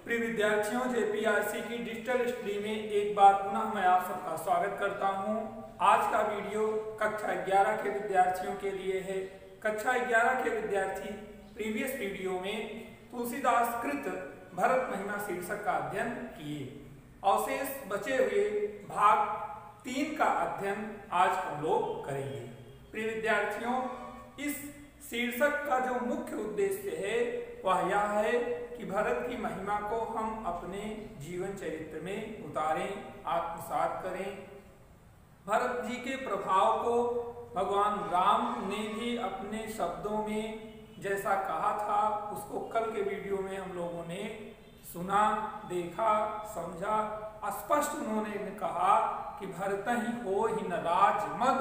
प्रिय विद्यार्थियों, जेपीआरसी की डिजिटल स्ट्रीम में एक बार पुनः मैं आप सबका स्वागत करता हूं। आज का वीडियो कक्षा 11 के विद्यार्थियों के लिए है। कक्षा 11 के विद्यार्थी प्रीवियस वीडियो में तुलसीदास कृत भरत महिमा शीर्षक का अध्ययन किए। अवशेष बचे हुए भाग 3 का अध्ययन आज हम लोग करेंगे। प्रिय विद्यार्थियों, इस शीर्षक का जो मुख्य उद्देश्य है वह यह है कि भरत की महिमा को हम अपने जीवन चरित्र में उतारें, आत्मसात करें। भरत जी के प्रभाव को भगवान राम ने भी अपने शब्दों में जैसा कहा था उसको कल के वीडियो में हम लोगों ने सुना, देखा, समझा। स्पष्ट उन्होंने कहा कि भरत ही हो ही न राज मद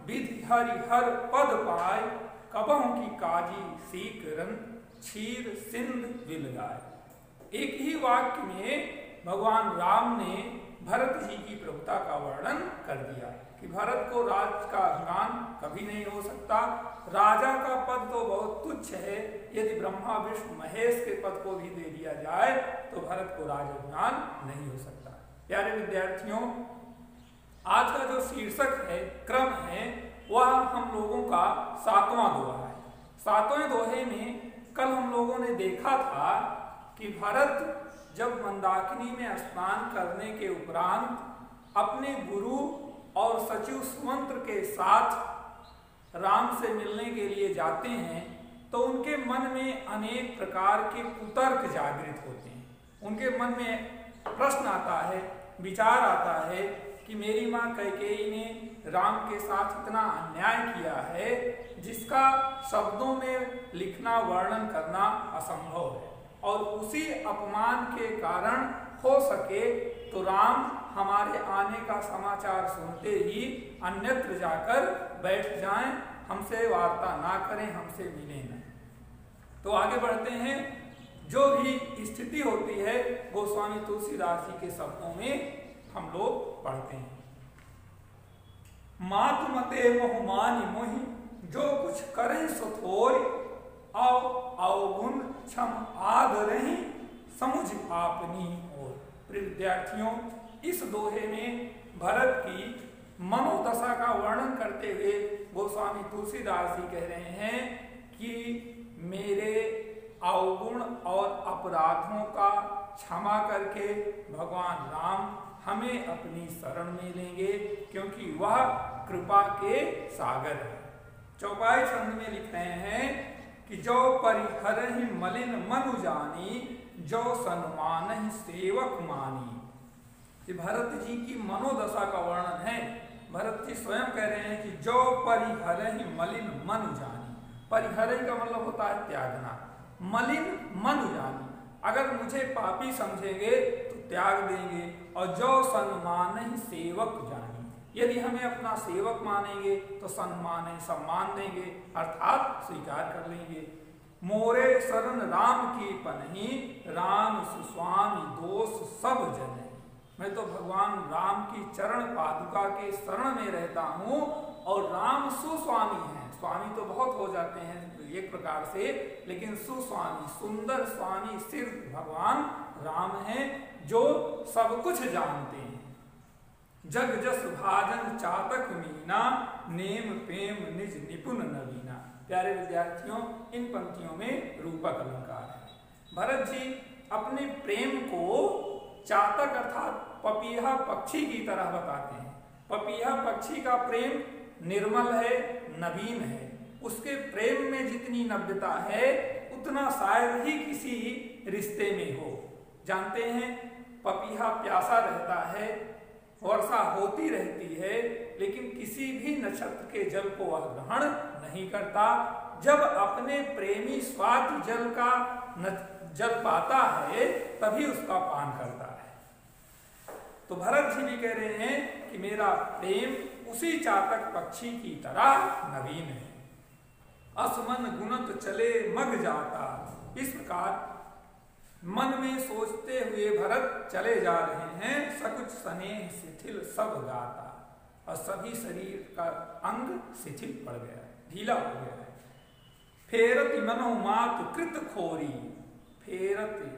विधि हरि हर पद पाए, कबहु की काजी सीक रन क्षीर सिंध विल गाय। एक ही वाक्य में भगवान राम ने भरत जी की प्रभुता का वर्णन कर दिया कि भरत को राज का अभिमान कभी नहीं हो सकता। राजा का पद तो बहुत तुच्छ है, यदि ब्रह्मा विष्णु महेश के पद को भी दे दिया जाए तो भरत को राज अभिमान नहीं हो सकता। प्यारे विद्यार्थियों, आज का जो शीर्षक है, क्रम है, वह हम लोगों का 7वां दोहा है। 7वें दोहे में कल हम लोगों ने देखा था कि भरत जब मंदाकिनी में स्नान करने के उपरांत अपने गुरु और सचिव सुमंत्र के साथ राम से मिलने के लिए जाते हैं तो उनके मन में अनेक प्रकार के कुतर्क जागृत होते हैं। उनके मन में प्रश्न आता है, विचार आता है कि मेरी माँ कैकेयी ने राम के साथ इतना अन्याय किया है जिसका शब्दों में लिखना, वर्णन करना असंभव है, और उसी अपमान के कारण हो सके तो राम हमारे आने का समाचार सुनते ही अन्यत्र जाकर बैठ जाएं, हमसे वार्ता ना करें, हमसे मिलें न। तो आगे बढ़ते हैं। जो भी स्थिति होती है गोस्वामी तुलसीदास जी के शब्दों में हम लोग पढ़ते हैं। मातु मते मोह मानि मोहि जो कुछ करें सो थोय, अवगुण क्षम आदरहि समुझ आपनी ओर। प्रिय विद्यार्थियों, इस दोहे में भरत की मनोदशा का वर्णन करते हुए गोस्वामी तुलसीदास जी कह रहे हैं कि मेरे अवगुण और अपराधों का क्षमा करके भगवान राम हमें अपनी शरण में लेंगे, क्योंकि वह कृपा के सागर है। चौपाई छंद में लिख रहे हैं कि जो परिहरहि मलिन मनु जानी, जो सन्मानहि सेवक मानी। कि भरत जी की मनोदशा का वर्णन है। भरत जी स्वयं कह रहे हैं कि जो परिहरहि मलिन मनु जानी। परिहरहि का मतलब होता है त्यागना। मलिन मनु जानी, अगर मुझे पापी समझेंगे तो त्याग देंगे, और जो सम्मान ही सेवक जानी, यदि हमें अपना सेवक मानेंगे तो सम्मान है, सम्मान देंगे, अर्थात स्वीकार कर लेंगे। मोरे शरण राम की पनही, राम सुस्वामी दोष सब जन। मैं तो भगवान राम की चरण पादुका के शरण में रहता हूँ, और राम सुस्वामी हैं। स्वामी तो बहुत हो जाते हैं एक प्रकार से, लेकिन सुस्वामी, सुंदर स्वामी सिर्फ भगवान राम हैं जो सब कुछ जानते हैं। जग जस भाजन चातक मीना, नेम प्रेम निज निपुण नवीना। प्यारे विद्यार्थियों, इन पंक्तियों में रूपक अलंकार है। भरत जी अपने प्रेम को चातक अर्थात पपीहा पक्षी की तरह बताते हैं। पपीहा पक्षी का प्रेम निर्मल है, नवीन है। उसके प्रेम में जितनी नव्यता है उतना शायद ही किसी रिश्ते में हो। जानते हैं, पपीहा प्यासा रहता है, वर्षा होती रहती है, लेकिन किसी भी नक्षत्र के जल को वह ग्रहण नहीं करता। जब अपने प्रेमी स्वाति जल का जल पाता है तभी उसका पान करता है। तो भरत जी भी कह रहे हैं कि मेरा प्रेम उसी चातक पक्षी की तरह नवीन है। असमन गुणत चले मग जाता। इस प्रकार मन में सोचते हुए भरत चले जा रहे हैं। सकुच स्नेह शिथिल सब गाता, और सभी शरीर का अंग शिथिल पड़ गया है, ढीला हो गया है। फेरति मनो मात कृत खोरी, फेरति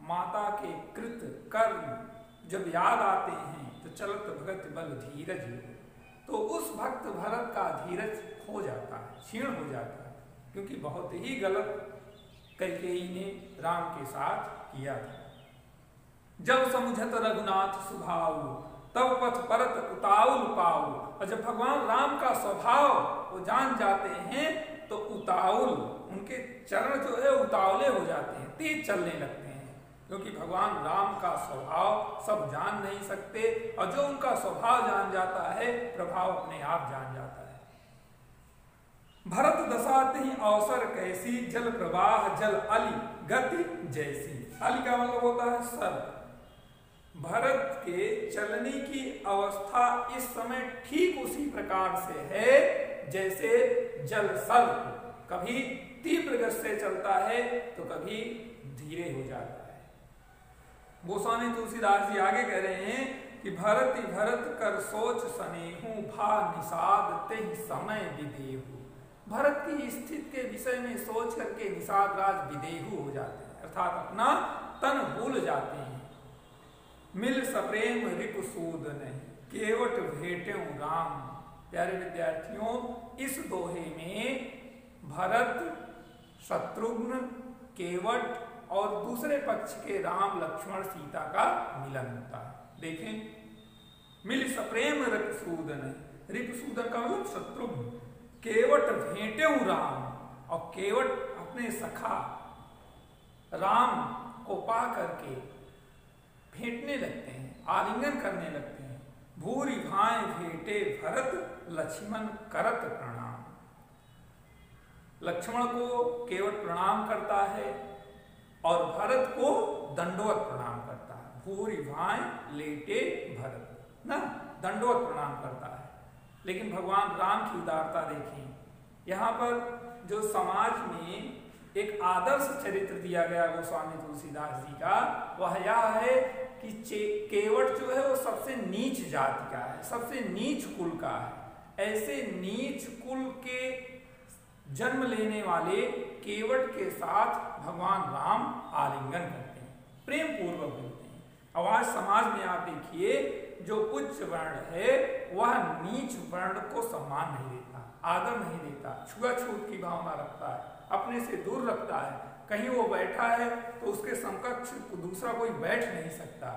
माता के कृत कर्म जब याद आते हैं तो चलत भगत बल धीरज, तो उस भक्त भरत का धीरज खो जाता है, क्षीण हो जाता है, क्योंकि बहुत ही गलत कैकेयी ने राम के साथ किया था। जब समुझत रघुनाथ स्वभाव तब पथ परत उताउल पाऊ, और जब भगवान राम का स्वभाव वो जान जाते हैं तो उताउल, उनके चरण जो है उतावले हो जाते हैं, तेज चलने लगते हैं, क्योंकि भगवान राम का स्वभाव सब जान नहीं सकते, और जो उनका स्वभाव जान जाता है प्रभाव अपने आप जान जाता है। भरत दशा ही अवसर कैसी, जल प्रवाह जल अली गति जैसी। अली का मतलब होता है सर। भरत के चलने की अवस्था इस समय ठीक उसी प्रकार से है जैसे जल सर कभी तीव्र गति से चलता है तो कभी धीरे हो जाता है। गोस्वामी तुलसीदास जी आगे कह रहे हैं कि भरत भरत कर सोच सनेहू भा निषाद तेहि समय विदेहू। भरत की स्थिति के विषय में सोच करके निषाद राज विदेहू हो जाते हैं, अर्थात अपना तन भूल जाते हैं। मिल सप्रेम रिपुसूद नहीं केवट भेटें राम। प्यारे विद्यार्थियों, इस दोहे में भरत, शत्रुघ्न, केवट और दूसरे पक्ष के राम लक्ष्मण सीता का मिलन होता है। देखें, मिल सप्रेम रिपुसूदन, रिपुसूदन का मतलब शत्रुघ्न, केवट भेटें राम, और केवट अपने सखा राम को पा करके भेंटने लगते हैं, आलिंगन करने लगते हैं। भूरि भाए भेटे भरत लक्ष्मण करत प्रणाम। लक्ष्मण को केवट प्रणाम करता है और भरत को दंडवत प्रणाम करता है। भूरि भाए लेटे भरत ना दंडवत प्रणाम करता है। लेकिन भगवान राम की उदारता देखें, यहाँ पर जो समाज में एक आदर्श चरित्र दिया गया गोस्वामी तुलसीदास जी का, वह यह है कि केवट जो है वो सबसे नीच जाति का है, सबसे नीच कुल का है। ऐसे नीच कुल के जन्म लेने वाले केवट के साथ भगवान राम आलिंगन करते हैं, प्रेम पूर्वक मिलते हैं। अब आज समाज में आप देखिए, जो उच्च वर्ण है वह नीच वर्ण को सम्मान नहीं देता, आदर नहीं देता, छुआछूत की भावना रखता है, अपने से दूर रखता है। कहीं वो बैठा है तो उसके समकक्ष दूसरा कोई बैठ नहीं सकता।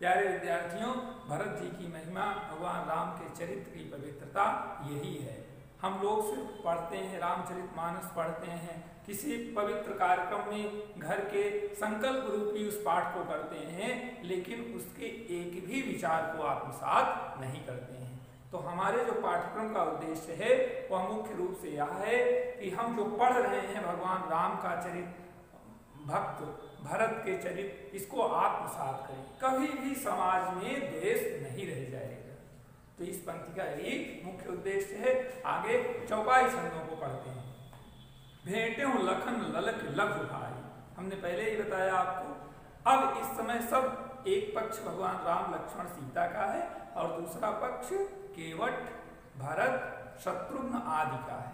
प्यारे विद्यार्थियों, भरत जी की महिमा, भगवान राम के चरित्र की पवित्रता यही है। हम लोग सिर्फ पढ़ते हैं, रामचरितमानस पढ़ते हैं, किसी पवित्र कार्यक्रम में घर के संकल्प रूपी उस पाठ को करते हैं, लेकिन उसके एक भी विचार को आत्मसात नहीं करते हैं। तो हमारे जो पाठ्यक्रम का उद्देश्य है वह मुख्य रूप से यह है कि हम जो पढ़ रहे हैं भगवान राम का चरित्र, भक्त भरत के चरित्र, इसको आत्मसात करें। कभी भी समाज में द्वेष नहीं रह जाएगा। तो इस पंक्ति का एक मुख्य उद्देश्य है। आगे चौपाई छंदों को पढ़ते हैं। भेंटे लखन ललक लघु भाई, हमने पहले ही बताया आपको। अब इस समय सब एक पक्ष भगवान राम लक्ष्मण सीता का है और दूसरा पक्ष केवट भरत शत्रुघ्न आदि का है।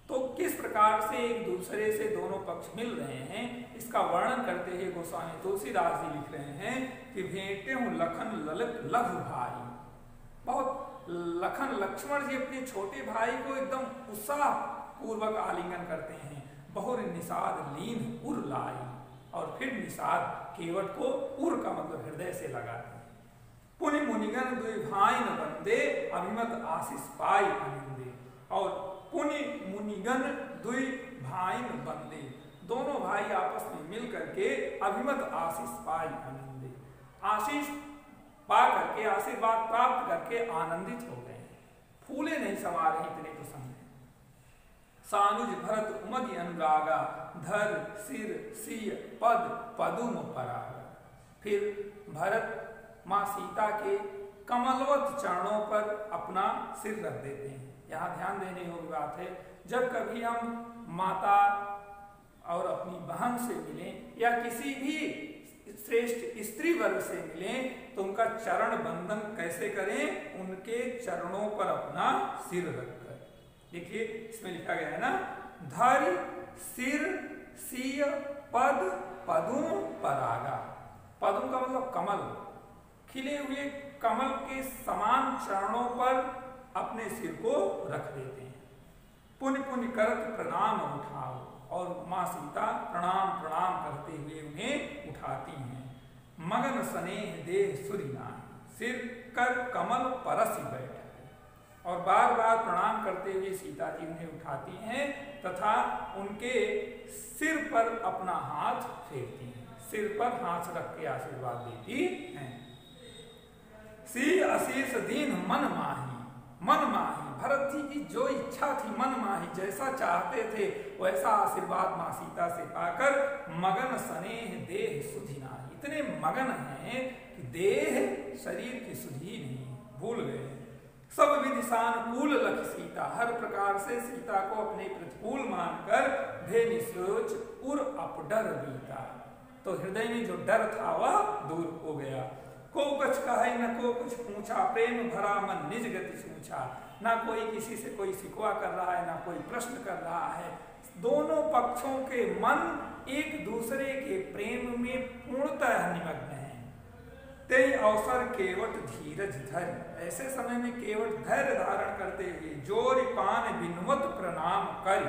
तो किस प्रकार से एक दूसरे से दोनों पक्ष मिल रहे हैं, इसका वर्णन करते हुए गोस्वामी तुलसीदास जी लिख रहे हैं कि भेंटे हूं लखन ललक लघु भाई। बहुत लखन लक्ष्मण जी अपने छोटे भाई को एकदम उत्साह पूर्वक आलिंगन करते हैं। बहुर निषाद लीन उर लाई, और फिर निषाद केवट को उर का मतलब हृदय से लगाते हैं। पुनि मुनिगन दुई भाई न बंदे अभिमत आशीष पाई आनंदे, और पुनि मुनिगन दुई भाई न बंदे, दोनों भाई आपस में मिल करके अभिमत आशीष पाई आनंदे, आशीष पा करके आशीर्वाद प्राप्त करके आनंदित हो गए, फूले नहीं समा रहे इतने प्रसन्न। सानुज भरत उमदि अनुरागा, धर सिर सिय पद पदुम परागा। फिर भरत माँ सीता के कमलवत चरणों पर अपना सिर रख देते हैं। यहाँ ध्यान देने योग्य बात है, जब कभी हम माता और अपनी बहन से मिलें या किसी भी श्रेष्ठ स्त्री वर्ग से मिलें तो उनका चरण बंधन कैसे करें, उनके चरणों पर अपना सिर रखकर। देखिए इसमें लिखा गया है ना, धर सिर सिय पद पदुम परागा। पदुम का मतलब कमल, खिले हुए कमल के समान चरणों पर अपने सिर को रख देते हैं। पुण्य पुण्य करत प्रणाम उठाओ, और माँ सीता प्रणाम प्रणाम करते हुए उन्हें उठाती हैं। मगन स्नेह देह सुरिनाई, सिर कर कमल परसी बैठे, और बार बार प्रणाम करते हुए सीता जी उन्हें उठाती हैं तथा उनके सिर पर अपना हाथ फेरती हैं, सिर पर हाथ रख के आशीर्वाद देती हैं। सी अशीष दीन मन माही, मन माही, भरत जी की जो इच्छा थी मन माही, जैसा चाहते थे वैसा आशीर्वाद माँ सीता से पाकर मगन स्नेह देह सुधि नाही, इतने मगन हैं कि देह शरीर की सुधि नहीं, भूल गए। सब विदिशानुकूल लख सीता, हर प्रकार से सीता को अपने प्रतिकूल मानकर धेनि सोच उर अपडर बीता, तो हृदय में जो डर था वह दूर हो गया। को कुछ कहे न को कुछ पूछा, प्रेम भरा मन निज गति सूझा, ना कोई किसी से कोई शिकवा कर रहा है ना कोई प्रश्न कर रहा है, दोनों पक्षों के मन एक दूसरे के प्रेम में पूर्णतः निमग्न हैं। तेई अवसर केवट धीरज धर, ऐसे समय में केवट धैर्य धारण करते हुए जोर पान विनवत प्रणाम कर।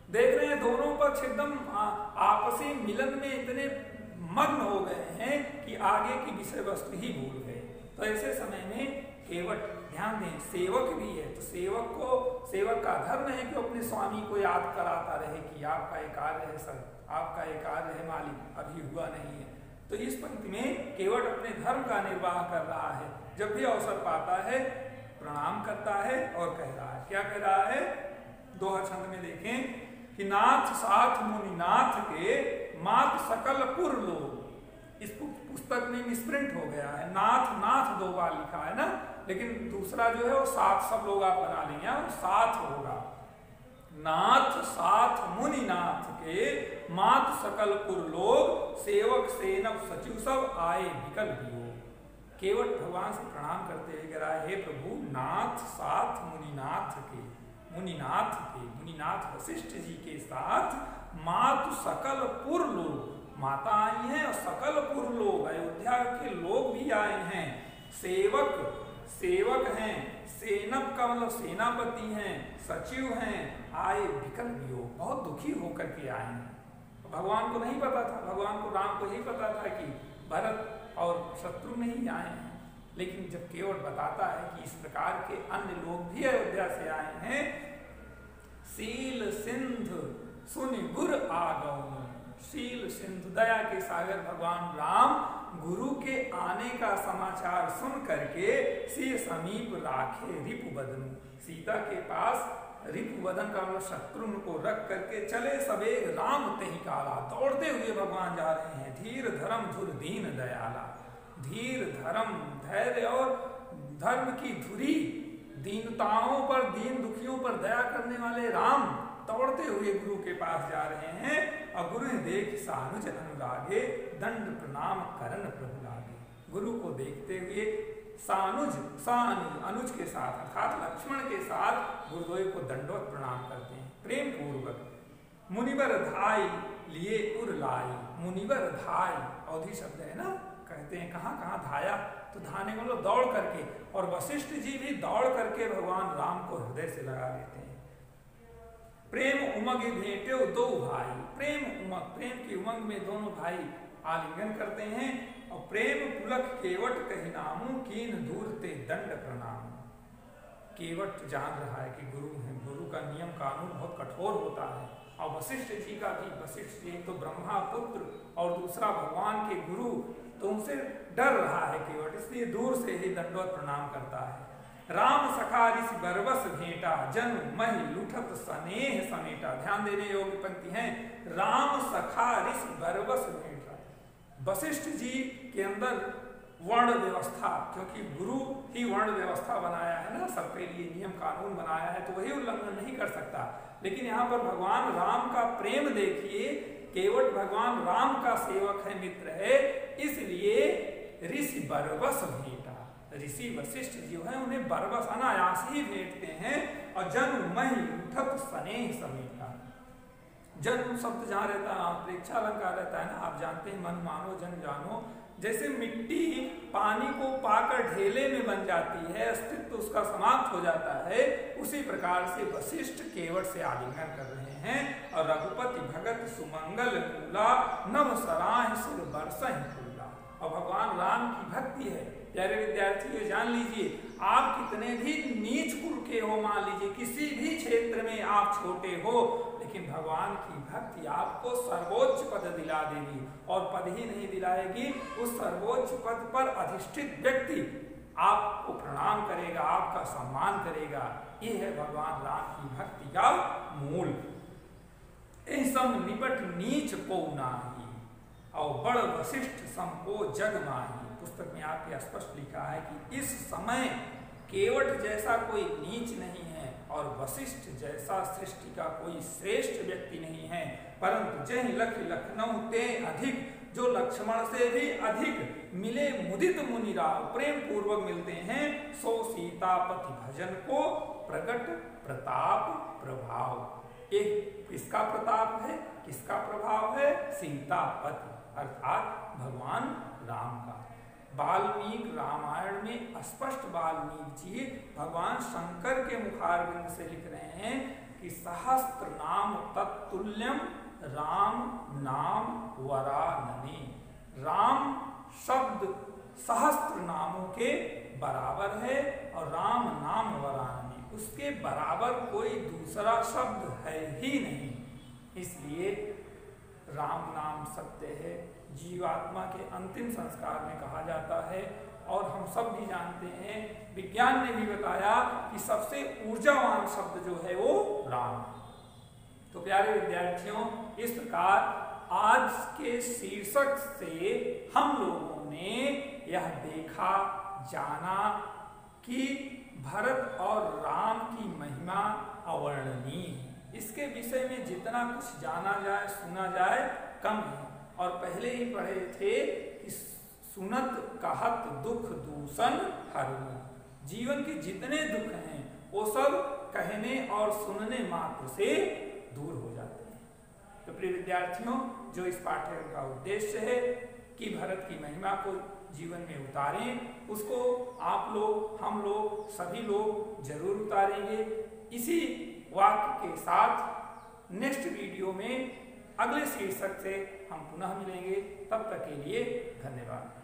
देख रहे हैं दोनों पक्ष एकदम आपसी मिलन में इतने मग्न हो गए हैं कि आगे की विषय वस्तु ही भूल गए। तो ऐसे समय में केवट, ध्यान दें सेवक भी है, तो सेवक का धर्म है कि अपने स्वामी को याद कराता रहे कि आपका एक कार्य है सर, आपका एक कार्य है मालिक, अभी हुआ नहीं है। तो इस पंक्ति में केवट अपने धर्म का निर्वाह कर रहा है, जब भी अवसर पाता है प्रणाम करता है और कह रहा है, क्या कह रहा है, दोहा छंद में देखें कि नाथ साथ मुनिनाथ के मात सकल पुर लोग, इस पुस्तक में मिसप्रिंट हो गया है, नाथ नाथ दो बार लिखा है ना, लेकिन दूसरा जो है वो साथ, सब लोग आप बना लेंगे और साथ होगा। नाथ साथ मुनिनाथ के मात सकल पुर लोग, सेवक सेनव सचिव सब आए विकल वियोग। केवट भगवान से प्रणाम करते हुए कह रहा है, हे प्रभु नाथ साथ मुनिनाथ के, मुनिनाथ वशिष्ठ जी के साथ मातु सकल पुर लोग, माता आई हैं और सकल पुर लोग, अयोध्या के लोग भी आए हैं, सेवक हैं, सेनप का मतलब सेनापति हैं, सचिव हैं, आए विकल वियोग, बहुत दुखी होकर के आए हैं। भगवान को नहीं पता था, भगवान को राम को ही पता था कि भरत और शत्रु नहीं आए हैं, लेकिन जब केवट बताता है कि इस प्रकार के अन्य लोग भी अयोध्या से आए हैं, शील सिंधु सुनि गुर आगम, शील सिंधु दया के सागर भगवान राम गुरु के आने का समाचार सुन करके सी समीप राखे रिपुवदन, सीता के पास रिपुवदन का मतलब शत्रुघ्न को रख करके चले सबे राम तेहि काला, दौड़ते हुए भगवान जा रहे हैं। धीर धर्म धुर दीन दयाला, धीर धर्म धैर्य और धर्म की धुरी, दीनताओं पर दीन दुखियों पर दया करने वाले राम दौड़ते हुए गुरु के पास जा रहे हैं, और गुरु ने देख सानुज अनुरागे दंड प्रणाम करन प्रभु लागे। गुरु को देखते हुए सानुज अनुज के साथ अर्थात लक्ष्मण के साथ गुरुदेव को दंडवत प्रणाम करते हैं प्रेम पूर्वक। मुनिवर धाई लिए उर लाई, मुनिवर धाई अवधि शब्द है ना, कहते हैं कहाँ कहाँ धाया, तो धाने को मतलब दौड़ करके, और वशिष्ठ जी भी दौड़ करके भगवान राम को हृदय से लगा लेते हैं। प्रेम उमग भेंटे दो भाई, प्रेम उमग, प्रेम की उमंग में दोनों भाई आलिंगन करते हैं, और प्रेम पुलक केवट कही नामू कीन दूर ते दंड प्रणाम। केवट जान रहा है कि गुरु है, गुरु का नियम कानून बहुत कठोर होता है, और वशिष्ठ जी का भी, वशिष्ठ जी तो ब्रह्मा पुत्र और दूसरा भगवान के गुरु, तो उनसे डर रहा है केवट, इसलिए दूर से ही दंडवत प्रणाम करता है। राम सखा ऋषि बरबस भेंटा जन महि लुठत स्नेह समेटा, ध्यान देने योग्य पंक्ति है, राम सखा ऋषि बरबस भेंटा। वशिष्ठ जी के अंदर वर्ण व्यवस्था, क्योंकि गुरु ही वर्ण व्यवस्था बनाया है ना, सबके लिए नियम कानून बनाया है, तो वही उल्लंघन नहीं कर सकता। लेकिन यहाँ पर भगवान राम का प्रेम देखिए, केवट भगवान राम का सेवक है, मित्र है, इसलिए ऋषि बरबस भेंटा, ऋषि वशिष्ठ जो है उन्हें बरबस अनायास ही भेंटते हैं, और जन महि उठत स्नेह समेटा, जन्म शब्द जहाँ रहता है वहाँ प्रेक्षा अलंकार रहता है ना, आप जानते हैं मन मानो जन जानो। जैसे मिट्टी पानी को पाकर ढेले में बन जाती है, अस्तित्व उसका समाप्त हो जाता है, उसी प्रकार से वशिष्ठ केवट से आलिंगन कर रहे हैं। और रघुपति भगत सुमंगल कूला, नव सराय सिर बरसहि फूला। और भगवान राम की भक्ति है। प्यारे विद्यार्थियों, जान लीजिए, आप कितने भी नीच कुल के हो, मान लीजिए किसी भी क्षेत्र में आप छोटे हो, लेकिन भगवान की भक्ति आपको सर्वोच्च पद दिला देगी। और पद ही नहीं दिलाएगी, उस सर्वोच्च पद पर अधिष्ठित व्यक्ति आपको प्रणाम करेगा, आपका सम्मान करेगा। ये है भगवान राम की भक्ति का मूल। सम निपट नीच को नाही, और बड़ वशिष्ठ सम को जग माही। पुस्तक में आपके स्पष्ट लिखा है कि इस समय केवट जैसा कोई नीच नहीं है और वशिष्ठ जैसा सृष्टि का कोई श्रेष्ठ व्यक्ति नहीं है, परंतु जय लख लखनऊ ते अधिक, जो लक्ष्मण से भी अधिक मिले मुदित मुनिराव, प्रेम पूर्वक मिलते हैं, सो सीतापति भजन को प्रकट प्रताप प्रभाव। एक किसका प्रताप है, किसका प्रभाव है? सीतापति अर्थात भगवान राम का। वाल्मीकि रामायण में स्पष्ट वाल्मीकि जी भगवान शंकर के मुखारविंद से लिख रहे हैं कि सहस्त्र नाम तत्तुल्यम राम नाम वरानने। राम शब्द सहस्त्र नामों के बराबर है और राम नाम वरानने, उसके बराबर कोई दूसरा शब्द है ही नहीं। इसलिए राम नाम सत्य है, जीवात्मा के अंतिम संस्कार में कहा जाता है। और हम सब भी जानते हैं, विज्ञान ने भी बताया कि सबसे ऊर्जावान शब्द जो है वो राम। तो प्यारे विद्यार्थियों, इस प्रकार आज के शीर्षक से हम लोगों ने यह देखा, जाना कि भरत और राम की महिमा अवर्णनीय है। इसके विषय में जितना कुछ जाना जाए, सुना जाए, कम है। और पहले ही पढ़े थे कि सुनत कहत दुख दूषण हरु। जीवन के जितने दुख हैं वो सब कहने और सुनने मात्र से दूर हो जाते हैं। तो प्रिय विद्यार्थियों, जो इस पाठ्यक्रम का उद्देश्य है कि भरत की महिमा को जीवन में उतारें, उसको आप लोग, हम लोग, सभी लोग जरूर उतारेंगे। इसी वाक्य के साथ नेक्स्ट वीडियो में अगले शीर्षक से हम पुनः मिलेंगे। तब तक के लिए धन्यवाद।